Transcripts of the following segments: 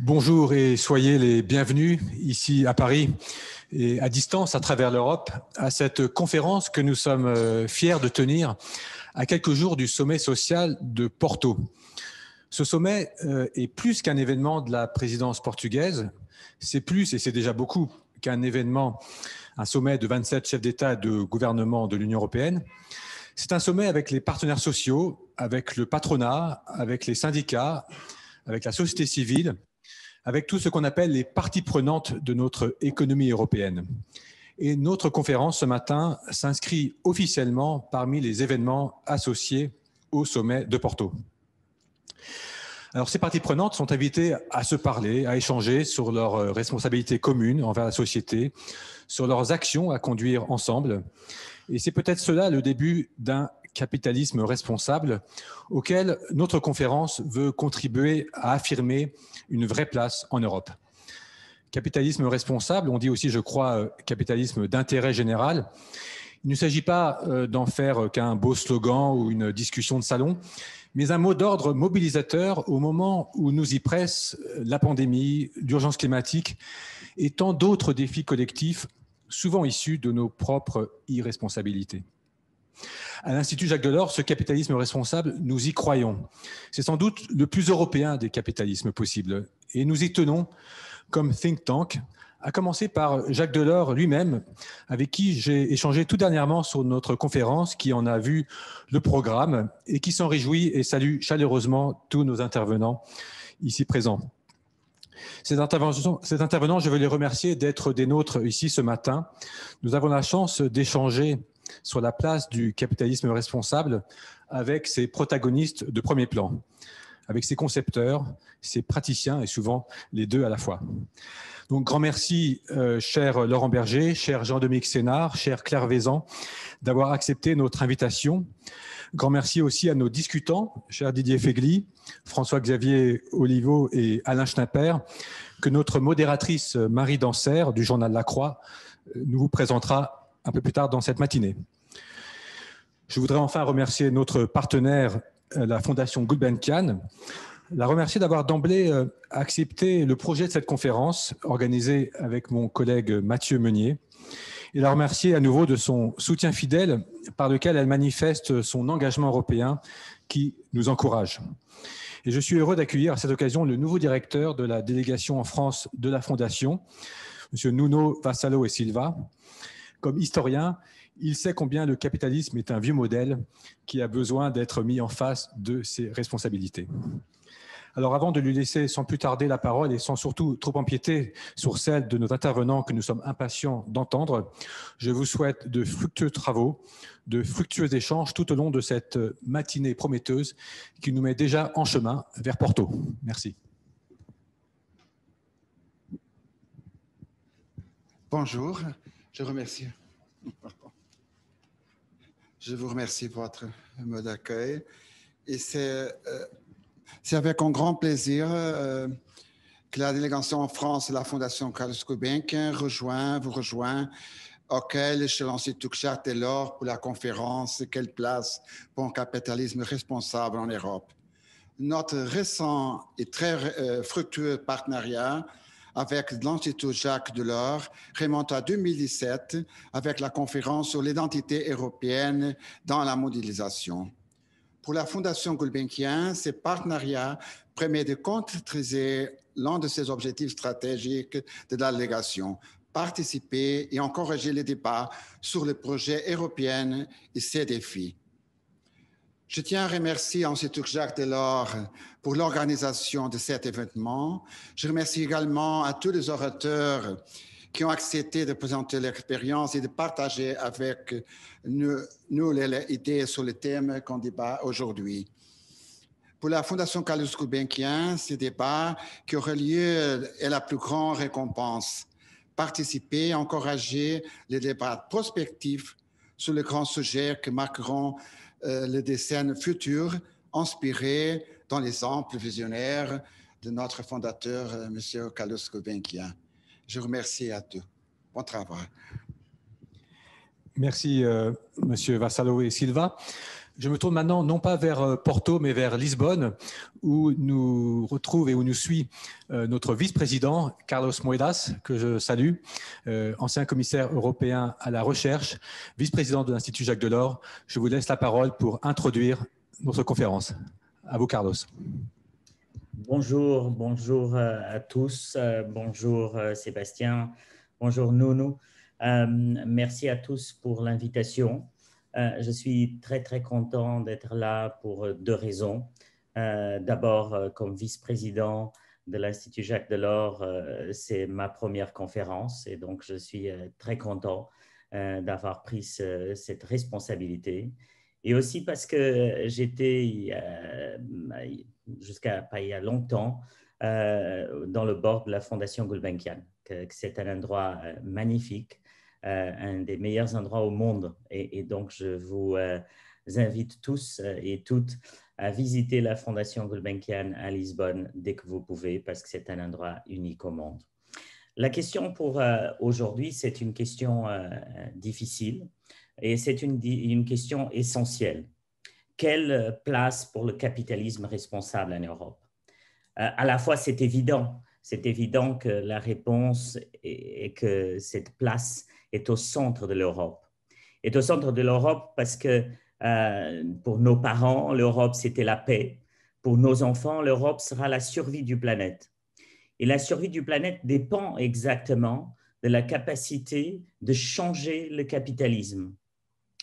Bonjour et soyez les bienvenus ici à Paris et à distance à travers l'Europe à cette conférence que nous sommes fiers de tenir à quelques jours du sommet social de Porto. Ce sommet est plus qu'un événement de la présidence portugaise, c'est plus, et c'est déjà beaucoup, qu'un événement, un sommet de 27 chefs d'État et de gouvernement de l'Union européenne. C'est un sommet avec les partenaires sociaux, avec le patronat, avec les syndicats, avec la société civile, avec tout ce qu'on appelle les parties prenantes de notre économie européenne. Et notre conférence ce matin s'inscrit officiellement parmi les événements associés au sommet de Porto. Alors, ces parties prenantes sont invitées à se parler, à échanger sur leurs responsabilités communes envers la société, sur leurs actions à conduire ensemble. Et c'est peut-être cela le début d'un capitalisme responsable auquel notre conférence veut contribuer à affirmer une vraie place en Europe. Capitalisme responsable, on dit aussi, je crois, capitalisme d'intérêt général. Il ne s'agit pas d'en faire qu'un beau slogan ou une discussion de salon, mais un mot d'ordre mobilisateur au moment où nous y presse la pandémie, l'urgence climatique et tant d'autres défis collectifs, souvent issus de nos propres irresponsabilités. À l'Institut Jacques Delors, ce capitalisme responsable, nous y croyons. C'est sans doute le plus européen des capitalismes possibles. Et nous y tenons comme think tank, à commencer par Jacques Delors lui-même, avec qui j'ai échangé tout dernièrement sur notre conférence, qui en a vu le programme et qui s'en réjouit et salue chaleureusement tous nos intervenants ici présents. Ces intervenants, je veux les remercier d'être des nôtres ici ce matin. Nous avons la chance d'échanger sur la place du capitalisme responsable avec ses protagonistes de premier plan, avec ses concepteurs, ses praticiens et souvent les deux à la fois. Donc, grand merci, cher Laurent Berger, cher Jean-Dominique Sénard, cher Claire Vézan, d'avoir accepté notre invitation. Grand merci aussi à nos discutants, cher Didier Fegli, François-Xavier Oliveau et Alain Schnapper, que notre modératrice Marie Danser du journal La Croix nous vous présentera un peu plus tard dans cette matinée. Je voudrais enfin remercier notre partenaire, la Fondation Gulbenkian, la remercier d'avoir d'emblée accepté le projet de cette conférence organisée avec mon collègue Mathieu Meunier et la remercier à nouveau de son soutien fidèle par lequel elle manifeste son engagement européen qui nous encourage. Et je suis heureux d'accueillir à cette occasion le nouveau directeur de la délégation en France de la Fondation, M. Nuno Vassalo e Silva. Comme historien, il sait combien le capitalisme est un vieux modèle qui a besoin d'être mis en face de ses responsabilités. Alors avant de lui laisser sans plus tarder la parole et sans surtout trop empiéter sur celle de nos intervenants que nous sommes impatients d'entendre, je vous souhaite de fructueux travaux, de fructueux échanges tout au long de cette matinée prometteuse qui nous met déjà en chemin vers Porto. Merci. Bonjour, je vous remercie pour votre mot d'accueil. Et c'est avec un grand plaisir que la délégation en France de la Fondation Carlos Gulbenkian vous rejoint, auquel je lance tout Jacques Delors pour la conférence « Quelle place pour un capitalisme responsable en Europe ». Notre récent et très fructueux partenariat avec l'Institut Jacques Delors remonte à 2017 avec la conférence sur l'identité européenne dans la mondialisation. Pour la Fondation Gulbenkian, ce partenariat permet de concrétiser l'un de ses objectifs stratégiques de la délégation, participer et encourager les débats sur les projets européens et ses défis. Je tiens à remercier l'Institut Jacques Delors pour l'organisation de cet événement. Je remercie également à tous les orateurs qui ont accepté de présenter leur expérience et de partager avec nous les idées sur le thème qu'on débat aujourd'hui. Pour la Fondation Carlos Gulbenkian, ce débat qui aura lieu est la plus grande récompense. Participer, encourager les débats prospectifs sur les grands sujets qui marqueront les décennies futures, inspirés dans les amples visionnaires de notre fondateur, M. Carlos Gulbenkian. Je vous remercie à tous. Bon travail. Merci, M. Vassalo et Silva. Je me tourne maintenant non pas vers Porto, mais vers Lisbonne, où nous retrouve et où nous suit notre vice-président, Carlos Moedas, que je salue, ancien commissaire européen à la recherche, vice-président de l'Institut Jacques Delors. Je vous laisse la parole pour introduire notre conférence. À vous, Carlos. Bonjour, bonjour à tous. Bonjour Sébastien, bonjour Nounou. Merci à tous pour l'invitation. Je suis très, très content d'être là pour deux raisons. D'abord, comme vice-président de l'Institut Jacques Delors, c'est ma première conférence et donc je suis très content d'avoir pris cette responsabilité. Et aussi parce que j'étais, jusqu'à pas il y a longtemps, dans le board de la Fondation Gulbenkian, que c'est un endroit magnifique, un des meilleurs endroits au monde. Et donc, je vous invite tous et toutes à visiter la Fondation Gulbenkian à Lisbonne dès que vous pouvez, parce que c'est un endroit unique au monde. La question pour aujourd'hui, c'est une question difficile et c'est une question essentielle. Quelle place pour le capitalisme responsable en Europe? À la fois, c'est évident que la réponse est que cette place est au centre de l'Europe. Est au centre de l'Europe parce que pour nos parents, l'Europe, c'était la paix. Pour nos enfants, l'Europe sera la survie du planète. Et la survie du planète dépend exactement de la capacité de changer le capitalisme.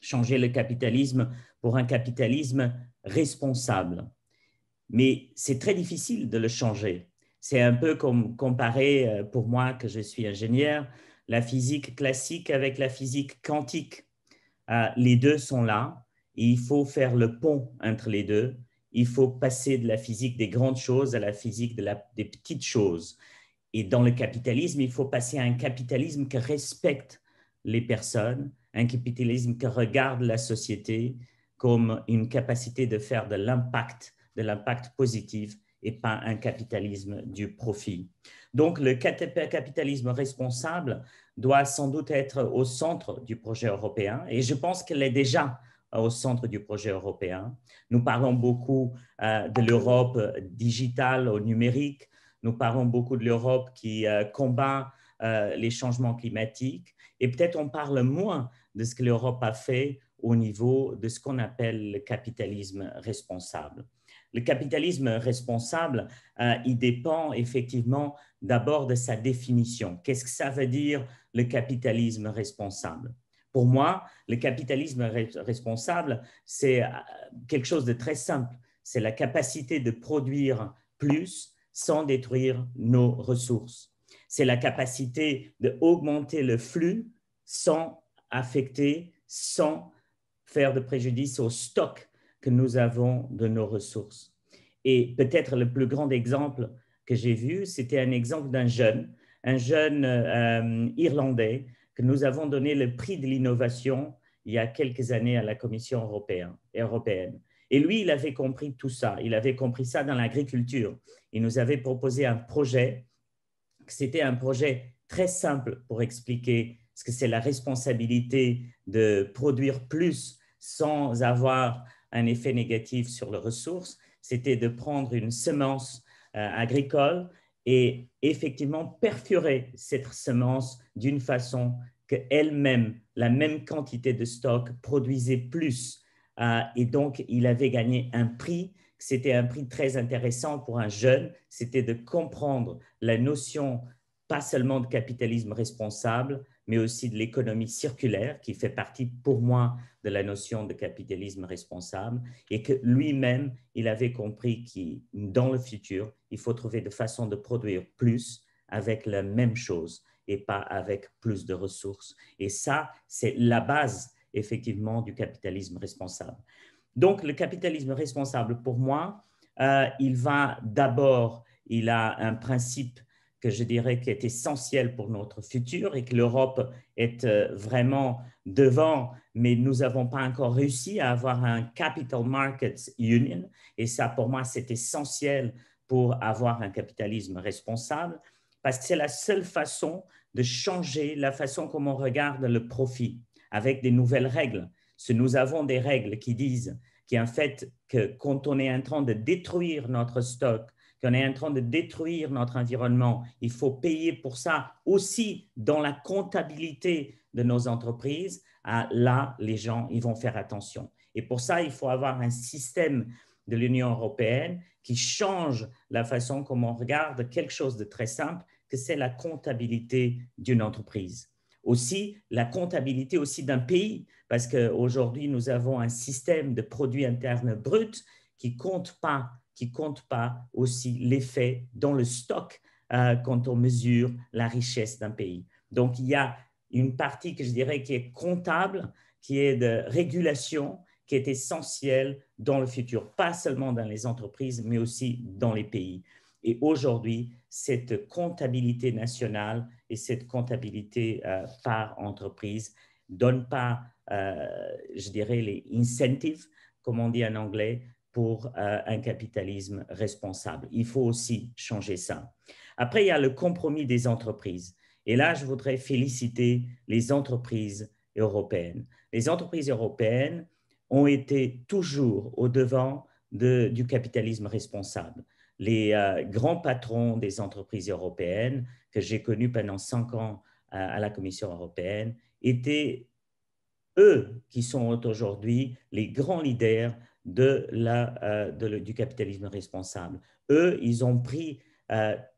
Changer le capitalisme pour un capitalisme responsable. Mais c'est très difficile de le changer. C'est un peu comme comparer, pour moi, que je suis ingénieur, la physique classique avec la physique quantique. Les deux sont là et il faut faire le pont entre les deux. Il faut passer de la physique des grandes choses à la physique des petites choses. Et dans le capitalisme, il faut passer à un capitalisme qui respecte les personnes, un capitalisme qui regarde la société comme une capacité de faire de l'impact positif et pas un capitalisme du profit. Donc, le capitalisme responsable doit sans doute être au centre du projet européen et je pense qu'elle est déjà au centre du projet européen. Nous parlons beaucoup de l'Europe digitale au numérique. Nous parlons beaucoup de l'Europe qui combat les changements climatiques et peut-être on parle moins de ce que l'Europe a fait au niveau de ce qu'on appelle le capitalisme responsable. Le capitalisme responsable, il dépend effectivement d'abord de sa définition. Qu'est-ce que ça veut dire le capitalisme responsable? Pour moi, le capitalisme responsable, c'est quelque chose de très simple. C'est la capacité de produire plus sans détruire nos ressources. C'est la capacité d'augmenter le flux sans affecter, sans faire de préjudice au stock que nous avons de nos ressources. Et peut-être le plus grand exemple que j'ai vu, c'était un exemple d'un jeune Irlandais que nous avons donné le prix de l'innovation il y a quelques années à la Commission européenne. Et lui, il avait compris tout ça. Il avait compris ça dans l'agriculture. Il nous avait proposé un projet. C'était un projet très simple pour expliquer ce que c'est la responsabilité de produire plus sans avoir un effet négatif sur les ressources. C'était de prendre une semence agricole et effectivement perforer cette semence d'une façon qu'elle-même, la même quantité de stock, produisait plus. Et donc, il avait gagné un prix. C'était un prix très intéressant pour un jeune. C'était de comprendre la notion pas seulement de capitalisme responsable, mais aussi de l'économie circulaire, qui fait partie pour moi de la notion de capitalisme responsable, et que lui-même, il avait compris que dans le futur, il faut trouver des façons de produire plus avec la même chose et pas avec plus de ressources. Et ça, c'est la base, effectivement, du capitalisme responsable. Donc, le capitalisme responsable, pour moi, il va d'abord, il a un principe que je dirais qui est essentiel pour notre futur et que l'Europe est vraiment devant, mais nous n'avons pas encore réussi à avoir un Capital Markets Union. Et ça, pour moi, c'est essentiel pour avoir un capitalisme responsable parce que c'est la seule façon de changer la façon comme on regarde le profit avec des nouvelles règles. Si nous avons des règles qui disent qui est en fait que quand on est en train de détruire notre stock, qu'on est en train de détruire notre environnement, il faut payer pour ça aussi dans la comptabilité de nos entreprises. Là, les gens, ils vont faire attention. Et pour ça, il faut avoir un système de l'Union européenne qui change la façon comment on regarde quelque chose de très simple, que c'est la comptabilité d'une entreprise. Aussi, la comptabilité aussi d'un pays, parce qu'aujourd'hui, nous avons un système de produit interne brut qui ne compte pas aussi l'effet dans le stock quand on mesure la richesse d'un pays. Donc, il y a une partie que je dirais qui est comptable, qui est de régulation, qui est essentielle dans le futur, pas seulement dans les entreprises, mais aussi dans les pays. Et aujourd'hui, cette comptabilité nationale et cette comptabilité par entreprise ne donne pas, je dirais, les incentives, comme on dit en anglais, pour un capitalisme responsable. Il faut aussi changer ça. Après, il y a le compromis des entreprises. Et là, je voudrais féliciter les entreprises européennes. Les entreprises européennes ont été toujours au devant du capitalisme responsable. Les grands patrons des entreprises européennes que j'ai connus pendant 5 ans à la Commission européenne étaient eux qui sont aujourd'hui les grands leaders du capitalisme responsable. Eux, ils ont pris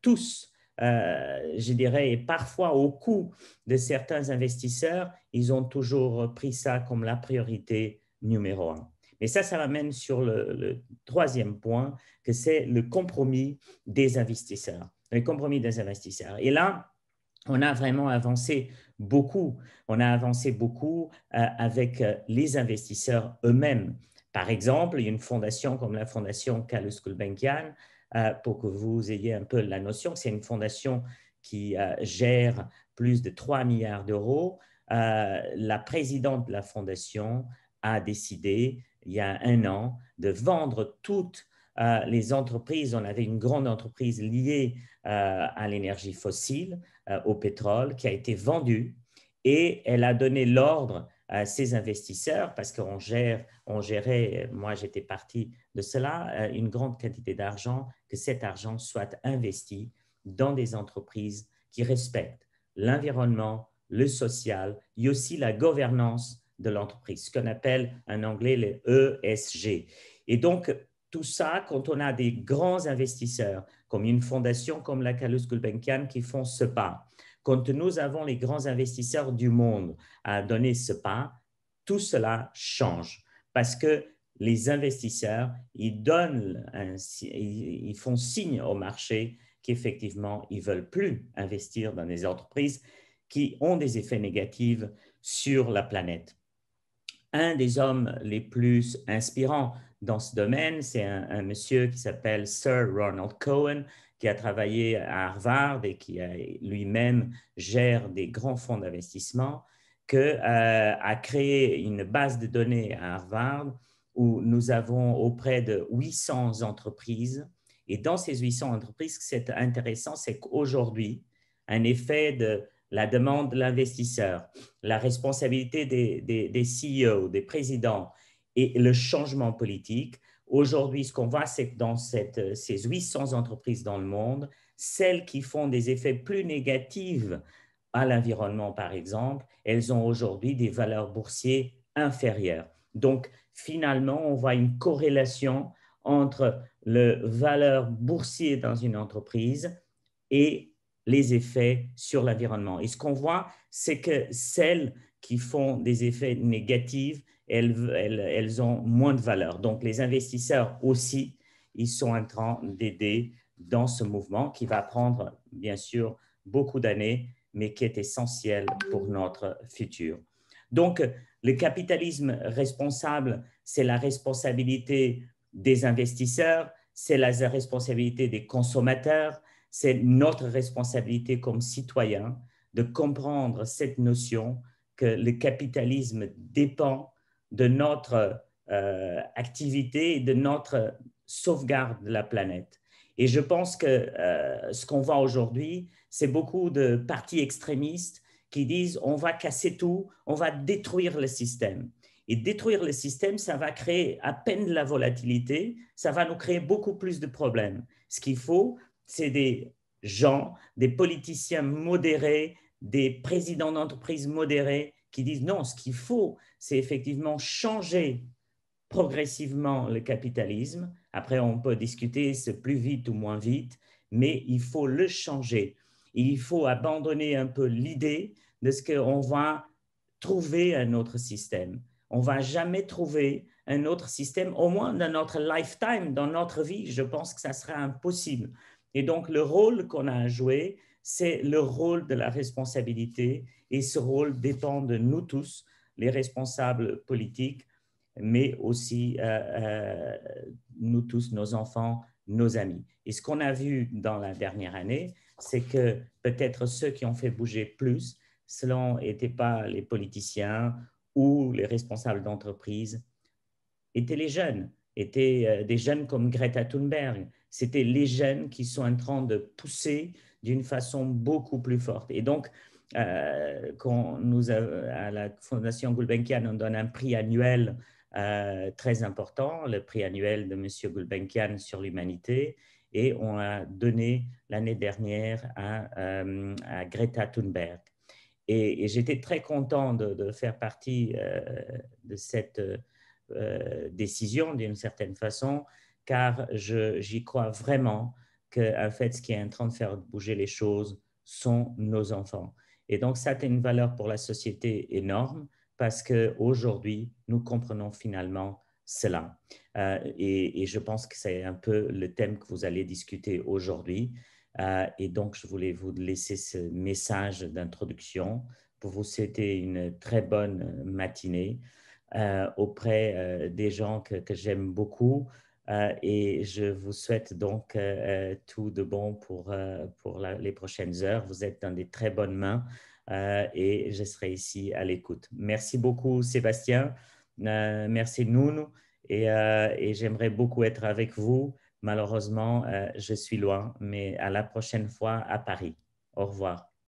tous, je dirais, et parfois au coût de certains investisseurs, ils ont toujours pris ça comme la priorité numéro 1. Mais ça m'amène sur le troisième point, que c'est le compromis des investisseurs. Le compromis des investisseurs. Et là, on a vraiment avancé beaucoup. On a avancé beaucoup avec les investisseurs eux-mêmes. Par exemple, il y a une fondation comme la fondation Carlos Gulbenkian, pour que vous ayez un peu la notion, c'est une fondation qui gère plus de 3 milliards d'euros. La présidente de la fondation a décidé, il y a 1 an, de vendre toutes les entreprises. On avait une grande entreprise liée à l'énergie fossile, au pétrole, qui a été vendue, et elle a donné l'ordre à ses investisseurs, parce qu'on gérait, moi j'étais partie de cela, une grande quantité d'argent, que cet argent soit investi dans des entreprises qui respectent l'environnement, le social et aussi la gouvernance de l'entreprise, ce qu'on appelle en anglais les ESG. Et donc, tout ça, quand on a des grands investisseurs, comme une fondation comme la Carlos Gulbenkian qui font ce pas, quand nous avons les grands investisseurs du monde à donner ce pas, tout cela change parce que les investisseurs, ils font signe au marché qu'effectivement, ils ne veulent plus investir dans des entreprises qui ont des effets négatifs sur la planète. Un des hommes les plus inspirants dans ce domaine, c'est un monsieur qui s'appelle Sir Ronald Cohen, qui a travaillé à Harvard et qui lui-même gère des grands fonds d'investissement, a créé une base de données à Harvard où nous avons auprès de 800 entreprises. Et dans ces 800 entreprises, ce qui est intéressant, c'est qu'aujourd'hui, un effet de la demande de l'investisseur, la responsabilité des CEO, des présidents et le changement politique. Aujourd'hui, ce qu'on voit, c'est que dans ces 800 entreprises dans le monde, celles qui font des effets plus négatifs à l'environnement, par exemple, elles ont aujourd'hui des valeurs boursières inférieures. Donc, finalement, on voit une corrélation entre la valeur boursière dans une entreprise et les effets sur l'environnement. Et ce qu'on voit, c'est que celles qui font des effets négatifs, elles ont moins de valeur. Donc, les investisseurs aussi, ils sont en train d'aider dans ce mouvement qui va prendre, bien sûr, beaucoup d'années, mais qui est essentiel pour notre futur. Donc, le capitalisme responsable, c'est la responsabilité des investisseurs, c'est la responsabilité des consommateurs, c'est notre responsabilité comme citoyens de comprendre cette notion que le capitalisme dépend de notre activité et de notre sauvegarde de la planète. Et je pense que ce qu'on voit aujourd'hui, c'est beaucoup de partis extrémistes qui disent on va casser tout, on va détruire le système. Et détruire le système, ça va créer à peine de la volatilité, ça va nous créer beaucoup plus de problèmes. Ce qu'il faut, c'est des gens, des politiciens modérés, des présidents d'entreprises modérés qui disent non, ce qu'il faut, c'est effectivement changer progressivement le capitalisme. Après, on peut discuter c'est plus vite ou moins vite, mais il faut le changer. Et il faut abandonner un peu l'idée de ce qu'on va trouver un autre système. On ne va jamais trouver un autre système, au moins dans notre lifetime, dans notre vie. Je pense que ça sera impossible. Et donc, le rôle qu'on a à jouer, c'est le rôle de la responsabilité. Et ce rôle dépend de nous tous, les responsables politiques, mais aussi nous tous, nos enfants, nos amis. Et ce qu'on a vu dans la dernière année, c'est que peut-être ceux qui ont fait bouger plus, cela n'étaient pas les politiciens ou les responsables d'entreprise, étaient les jeunes, étaient des jeunes comme Greta Thunberg. C'était les jeunes qui sont en train de pousser d'une façon beaucoup plus forte. Et donc, quand nous, à la Fondation Gulbenkian, on donne un prix annuel très important, le prix annuel de M. Gulbenkian sur l'humanité, et on a donné l'année dernière à Greta Thunberg. Et j'étais très content de faire partie de cette décision d'une certaine façon, car j'y crois vraiment qu'en fait, ce qui est en train de faire bouger les choses sont nos enfants. Et donc, ça a une valeur pour la société énorme parce qu'aujourd'hui, nous comprenons finalement cela. Et je pense que c'est un peu le thème que vous allez discuter aujourd'hui. Et donc, je voulais vous laisser ce message d'introduction pour vous souhaiter une très bonne matinée auprès des gens que j'aime beaucoup. Et je vous souhaite donc tout de bon pour les prochaines heures. Vous êtes dans des très bonnes mains et je serai ici à l'écoute. Merci beaucoup, Sébastien. Merci, Nuno. Et j'aimerais beaucoup être avec vous. Malheureusement, je suis loin, mais à la prochaine fois à Paris. Au revoir.